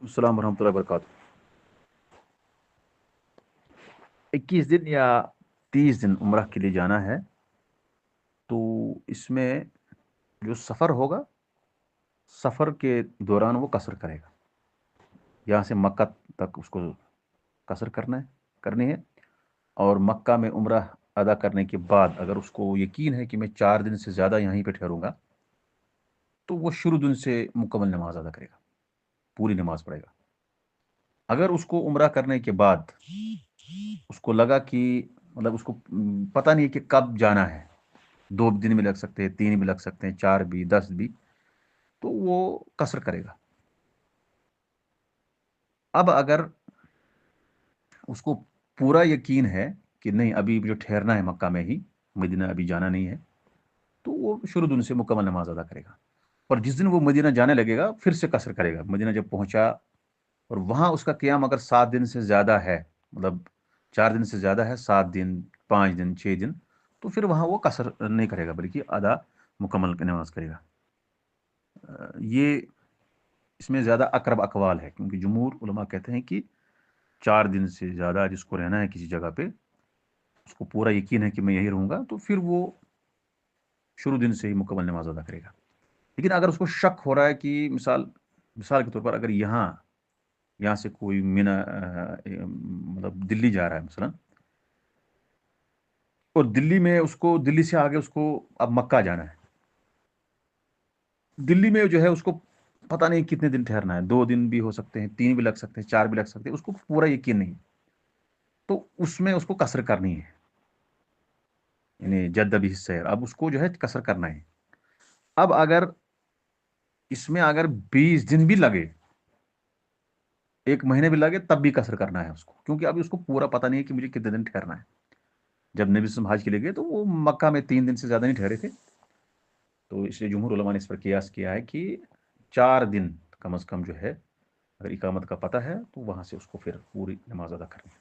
अस्सलाम वरहमतुल्लाहि वबरकातुहू। 21 दिन या 30 दिन उम्रह के लिए जाना है, तो इसमें जो सफ़र होगा, सफ़र के दौरान वो कसर करेगा। यहाँ से मक्का तक उसको कसर करनी है, और मक्का में उम्रह अदा करने के बाद अगर उसको यकीन है कि मैं 4 दिन से ज़्यादा यहीं पे ठहरूंगा, तो वो शुरू दिन से मुकम्मल नमाज अदा करेगा, पूरी नमाज पढ़ेगा। अगर उसको उम्रह करने के बाद उसको लगा कि मतलब उसको पता नहीं है कि कब जाना है, 2 दिन भी लग सकते हैं, 3 भी लग सकते हैं, 4 भी, 10 भी, तो वो कसर करेगा। अब अगर उसको पूरा यकीन है कि नहीं, अभी जो ठहरना है मक्का में ही, मदीना अभी जाना नहीं है, तो वो शुरू दिन से मुकम्मल नमाज अदा करेगा। और जिस दिन वो मदीना जाने लगेगा फिर से कसर करेगा। मदीना जब पहुंचा और वहां उसका क़याम अगर 7 दिन से ज़्यादा है, मतलब 4 दिन से ज़्यादा है, 7 दिन, 5 दिन, 6 दिन, तो फिर वहां वो कसर नहीं करेगा बल्कि आधा मुकम्मल नमाज करेगा। ये इसमें ज़्यादा अकरब अकवाल है, क्योंकि जमहूर उलमा कहते हैं कि 4 दिन से ज़्यादा जिसको रहना है किसी जगह पे, उसको पूरा यकीन है कि मैं यहीं रहूंगा, तो फिर वो शुरू दिन से ही मुकम्मल नमाज अदा करेगा। लेकिन अगर उसको शक हो रहा है कि मिसाल मिसाल के तौर पर अगर यहाँ से कोई मतलब दिल्ली जा रहा है मसलन, और दिल्ली से आगे उसको अब मक्का जाना है। दिल्ली में जो है उसको पता नहीं कितने दिन ठहरना है, 2 दिन भी हो सकते हैं, 3 भी लग सकते हैं, 4 भी लग सकते हैं, उसको पूरा यकीन नहीं, तो उसमें उसको कसर करनी है, यानी जद्द भी सैर, अब उसको जो है कसर करना है। अब अगर इसमें अगर 20 दिन भी लगे, 1 महीने भी लगे, तब भी कसर करना है उसको, क्योंकि अभी उसको पूरा पता नहीं है कि मुझे कितने दिन ठहरना है। जब नबी वसल्लम हज के लिए गए तो वो मक्का में 3 दिन से ज्यादा नहीं ठहरे थे, तो इसलिए जमहूर उलमा ने इस पर कियास किया है कि 4 दिन कम अज कम जो है, अगर इकामत का पता है तो वहां से उसको फिर पूरी नमाज अदा करनी है।